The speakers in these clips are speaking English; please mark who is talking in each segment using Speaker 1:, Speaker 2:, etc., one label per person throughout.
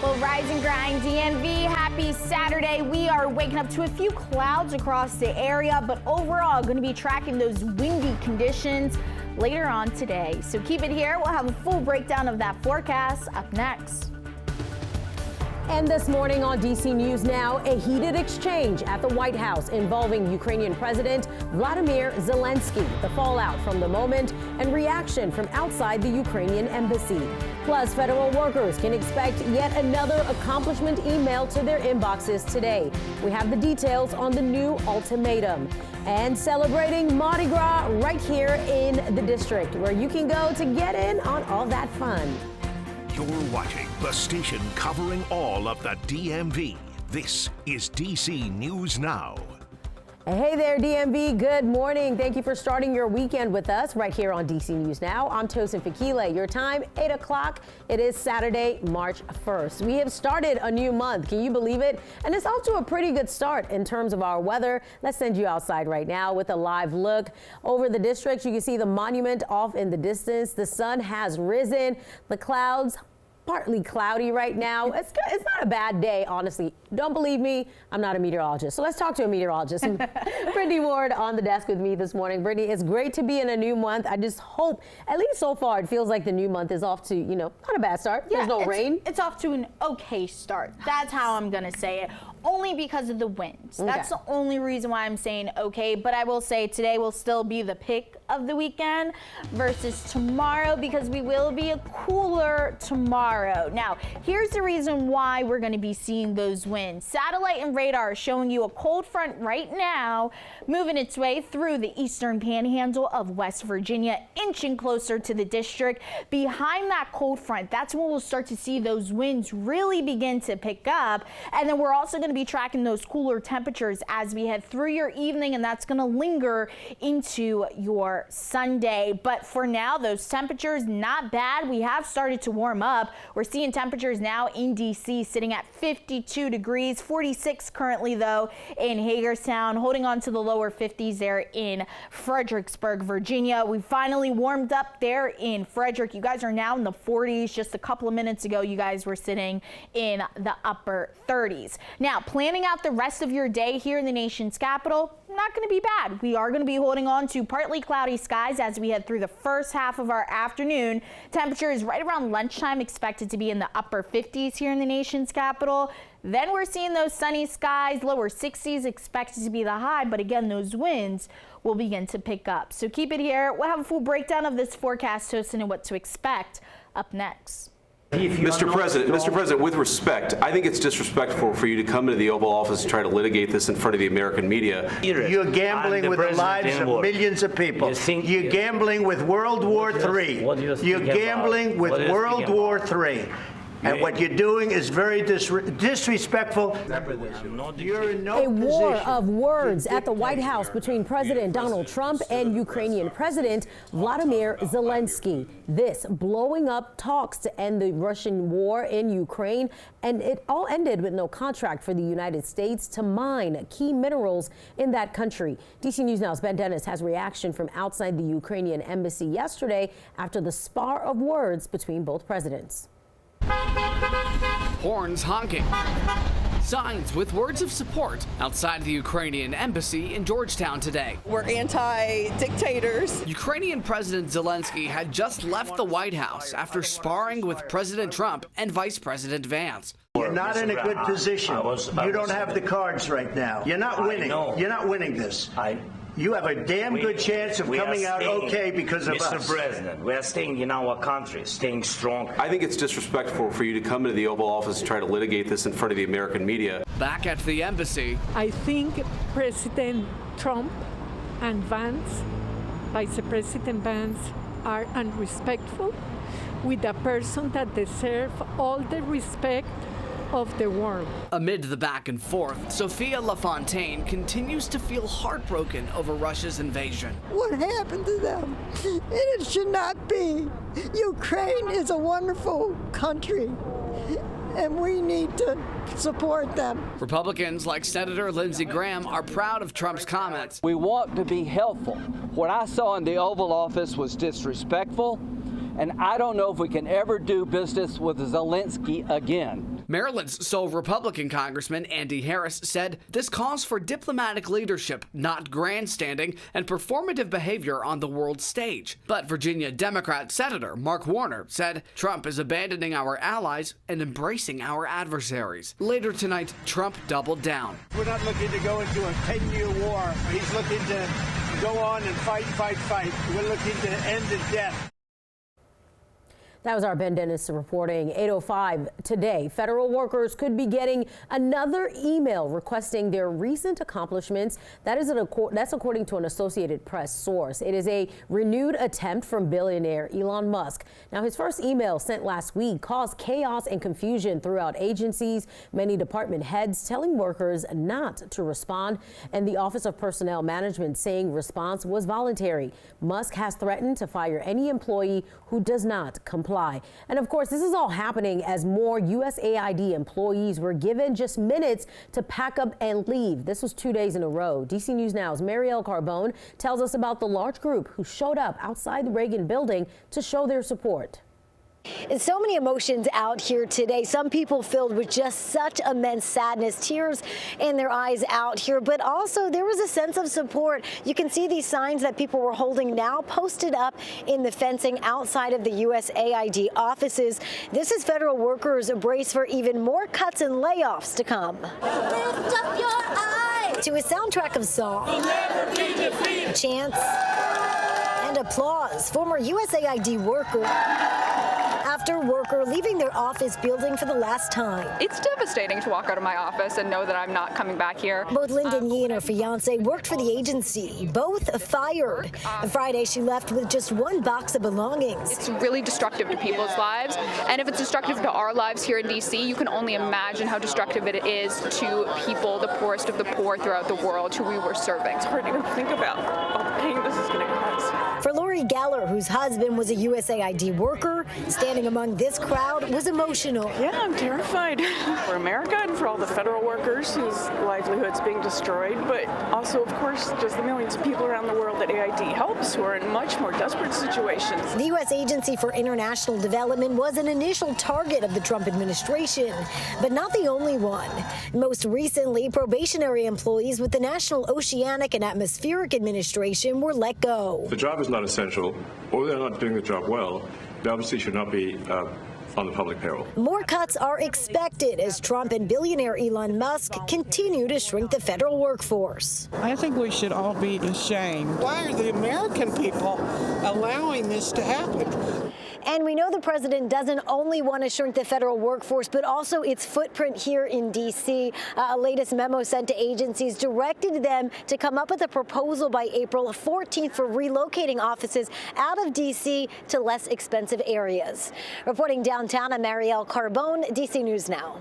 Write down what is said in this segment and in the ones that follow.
Speaker 1: Well, rise and grind, DMV. Happy Saturday. We are waking up to a few clouds across the area, but overall going to be tracking those windy conditions later on today. So keep it here. We'll have a full breakdown of that forecast up next.
Speaker 2: And this morning on DC News Now, a heated exchange at the White House involving Ukrainian President Vladimir Zelensky, the fallout from the moment, and reaction from outside the Ukrainian embassy. Plus, federal workers can expect yet another accomplishment email to their inboxes today. We have the details on the new ultimatum. And celebrating Mardi Gras right here in the district, where you can go to get in on all that fun.
Speaker 3: You're watching the station covering all of the DMV. This is DC News Now.
Speaker 2: Hey there, DMV. Good morning. Thank you for starting your weekend with us right here on DC News Now. I'm Tosin Fakile. Your time, 8 o'clock. It is Saturday, March 1st. We have started a new month. Can you believe it? And it's off to a pretty good start in terms of our weather. Let's send you outside right now with a live look over the district. You can see the monument off in the distance. The sun has risen. The clouds partly cloudy right now. It's not a bad day, honestly. Don't believe me, I'm not a meteorologist. So let's talk to a meteorologist. Brittany Ward on the desk with me this morning. Brittany, it's great to be in a new month. I just hope, at least so far, it feels like the new month is off to, not a bad start.
Speaker 1: Yeah,
Speaker 2: there's no rain.
Speaker 1: It's off to an okay start. That's how I'm going to say it. Only because of the winds.
Speaker 2: Okay.
Speaker 1: That's the only reason why I'm saying okay. But I will say today will still be the pick of the weekend versus tomorrow, because we will be a cooler tomorrow. Now, here's the reason why we're going to be seeing those winds. Satellite and radar are showing you a cold front right now moving its way through the eastern panhandle of West Virginia, inching closer to the district. Behind that cold front, that's when we'll start to see those winds really begin to pick up. And then we're also going to be tracking those cooler temperatures as we head through your evening, and that's going to linger into your Sunday. But for now, those temperatures not bad. We have started to warm up. We're seeing temperatures now in DC sitting at 52 degrees, 46 currently though in Hagerstown, holding on to the lower 50s there in Fredericksburg, Virginia. We finally warmed up there in Frederick. You guys are now in the 40s. Just a couple of minutes ago, you guys were sitting in the upper 30s. Now, planning out the rest of your day here in the nation's capital, not going to be bad. We are going to be holding on to partly cloudy skies as we head through the first half of our afternoon. Temperatures right around lunchtime expected to be in the upper 50s here in the nation's capital. Then we're seeing those sunny skies, lower 60s expected to be the high, but again, those winds will begin to pick up. So keep it here. We'll have a full breakdown of this forecast, Tosin, and what to expect up next.
Speaker 4: Mr. President, with respect, I think it's disrespectful for you to come into the Oval Office and try to litigate this in front of the American media.
Speaker 5: You're gambling with the lives of millions of people. You're gambling with World War III. You're gambling with World War III. And what you're doing is very disrespectful. You're in no
Speaker 2: A war
Speaker 5: position
Speaker 2: of words at the White House between President Donald Trump and Ukrainian President Vladimir Zelensky. This blowing up talks to end the Russian war in Ukraine, and it all ended with no contract for the United States to mine key minerals in that country. DC News Now's Ben Dennis has reaction from outside the Ukrainian embassy yesterday after the spar of words between both presidents.
Speaker 6: Horns honking. Signs with words of support outside the Ukrainian embassy in Georgetown today.
Speaker 7: We're anti-dictators.
Speaker 6: Ukrainian President Zelensky had just left the White House after sparring with President Trump and Vice President Vance.
Speaker 5: You're not in a good position. You don't have the cards right now. You're not winning. You're not winning this. You have a damn good chance of coming out okay because of us.
Speaker 8: Mr. President, we are staying in our country, staying strong.
Speaker 4: I think it's disrespectful for you to come into the Oval Office and try to litigate this in front of the American media.
Speaker 6: Back at the embassy,
Speaker 9: I think President Trump and Vance, Vice President Vance, are unrespectful with a person that deserves all the respect of the world.
Speaker 6: Amid the back and forth, Sophia LaFontaine continues to feel heartbroken over Russia's invasion.
Speaker 10: What happened to them? It should not be. Ukraine is a wonderful country, and we need to support them.
Speaker 6: Republicans like Senator Lindsey Graham are proud of Trump's comments.
Speaker 11: We want to be helpful. What I saw in the Oval Office was disrespectful, and I don't know if we can ever do business with Zelensky again.
Speaker 6: Maryland's sole Republican Congressman Andy Harris said this calls for diplomatic leadership, not grandstanding and performative behavior on the world stage. But Virginia Democrat Senator Mark Warner said Trump is abandoning our allies and embracing our adversaries. Later tonight, Trump doubled down.
Speaker 12: We're not looking to go into a 10-year war. He's looking to go on and fight. We're looking to end in death.
Speaker 2: That was our Ben Dennis reporting. 8:05 today. Federal workers could be getting another email requesting their recent accomplishments. That's according to an Associated Press source. It is a renewed attempt from billionaire Elon Musk. Now, his first email sent last week caused chaos and confusion throughout agencies, many department heads telling workers not to respond, and the Office of Personnel Management saying response was voluntary. Musk has threatened to fire any employee who does not comply. And of course, this is all happening as more USAID employees were given just minutes to pack up and leave. This was 2 days in a row. DC News Now's Marielle Carbone tells us about the large group who showed up outside the Reagan building to show their support.
Speaker 13: So many emotions out here today. Some people filled with just such immense sadness, tears in their eyes out here, but also there was a sense of support. You can see these signs that people were holding now posted up in the fencing outside of the USAID offices. This is federal workers brace for even more cuts and layoffs to come. Lift up your eyes to a soundtrack of song, chants, and applause. Former USAID worker after worker leaving their office building for the last time.
Speaker 14: It's devastating to walk out of my office and know that I'm not coming back here.
Speaker 13: Both Lyndon Yee and her fiance worked for the agency, both fired. Friday, she left with just one box of belongings.
Speaker 14: It's really destructive to people's lives, and if it's destructive to our lives here in DC, you can only imagine how destructive it is to people, the poorest of the poor throughout the world, who we were serving.
Speaker 15: It's hard to even think about all the pain this is going to cause.
Speaker 13: For Lori Geller, whose husband was a USAID worker, standing among this crowd was emotional.
Speaker 15: Yeah, I'm terrified for America and for all the federal workers whose livelihoods being destroyed, but also, of course, just the millions of people around the world that AID helps who are in much more desperate situations.
Speaker 13: The U.S. Agency for International Development was an initial target of the Trump administration, but not the only one. Most recently, probationary employees with the National Oceanic and Atmospheric Administration were let go.
Speaker 16: The job is not essential, or they're not doing the job well. They obviously should not be on the public payroll.
Speaker 13: More cuts are expected as Trump and billionaire Elon Musk continue to shrink the federal workforce.
Speaker 17: I think we should all be ashamed. Why are the American people allowing this to happen?
Speaker 13: And we know the president doesn't only want to shrink the federal workforce, but also its footprint here in D.C. A latest memo sent to agencies directed them to come up with a proposal by April 14th for relocating offices out of D.C. to less expensive areas. Reporting downtown, I'm Marielle Carbone, D.C. News Now.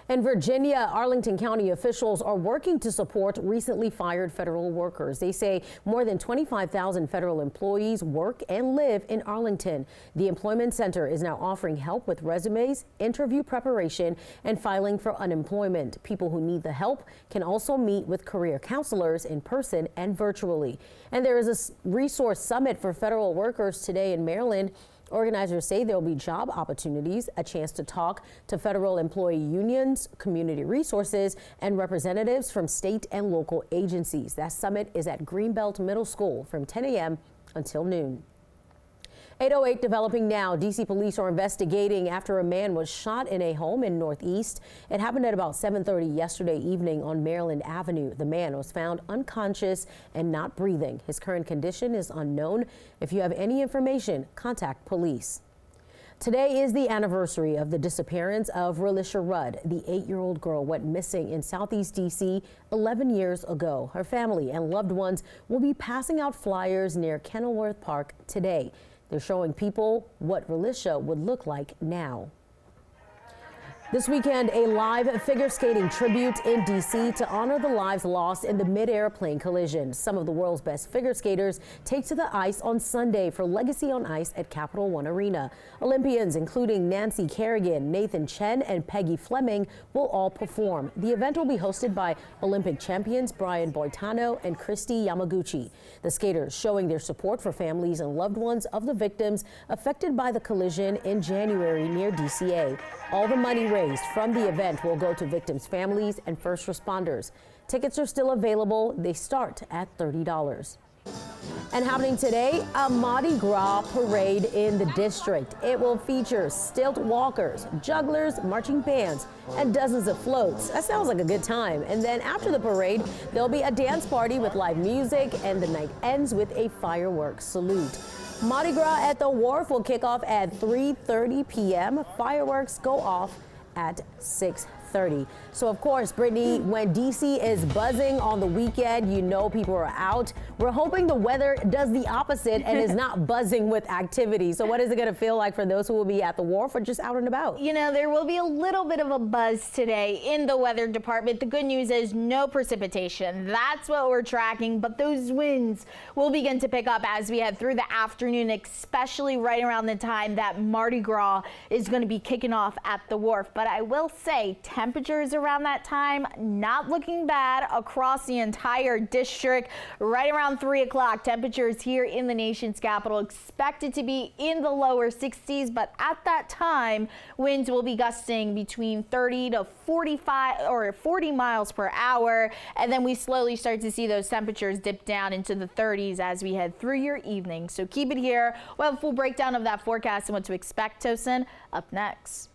Speaker 2: In Virginia, Arlington County officials are working to support recently fired federal workers. They say more than 25,000 federal employees work and live in Arlington. The Employment Center is now offering help with resumes, interview preparation, and filing for unemployment. People who need the help can also meet with career counselors in person and virtually. And there is a resource summit for federal workers today in Maryland. Organizers say there will be job opportunities, a chance to talk to federal employee unions, community resources, and representatives from state and local agencies. That summit is at Greenbelt Middle School from 10 a.m. until noon. 8:08 developing now. D.C. police are investigating after a man was shot in a home in Northeast. It happened at about 7:30 yesterday evening on Maryland Avenue. The man was found unconscious and not breathing. His current condition is unknown. If you have any information, contact police. Today is the anniversary of the disappearance of Relisha Rudd. The 8-year-old girl went missing in Southeast D.C. 11 years ago. Her family and loved ones will be passing out flyers near Kenilworth Park today. They're showing people what Relisha would look like now. This weekend, a live figure skating tribute in D.C. to honor the lives lost in the mid-air plane collision. Some of the world's best figure skaters take to the ice on Sunday for Legacy on Ice at Capital One Arena. Olympians including Nancy Kerrigan, Nathan Chen, and Peggy Fleming will all perform. The event will be hosted by Olympic champions Brian Boitano and Christy Yamaguchi. The skaters showing their support for families and loved ones of the victims affected by the collision in January near DCA. All the money raised from the event will go to victims' families and first responders. Tickets are still available. They start at $30. And happening today, a Mardi Gras parade in the district. It will feature stilt walkers, jugglers, marching bands, and dozens of floats. That sounds like a good time. And then after the parade, there'll be a dance party with live music, and the night ends with a fireworks salute. Mardi Gras at the Wharf will kick off at 3:30 p.m. Fireworks go off at 6:30. So of course, Brittany, when DC is buzzing on the weekend, you know people are out. We're hoping the weather does the opposite and is not buzzing with activity. So what is it going to feel like for those who will be at the Wharf or just out and about?
Speaker 1: You know, there will be a little bit of a buzz today in the weather department. The good news is no precipitation. That's what we're tracking, but those winds will begin to pick up as we head through the afternoon, especially right around the time that Mardi Gras is going to be kicking off at the Wharf. But I will say temperatures around that time not looking bad across the entire district. Right around 3 o'clock, temperatures here in the nation's capital expected to be in the lower 60s, but at that time winds will be gusting between 30 to 45 or 40 miles per hour, and then we slowly start to see those temperatures dip down into the 30s as we head through your evening. So keep it here. We'll have a full breakdown of that forecast and what to expect, Tosin, up next.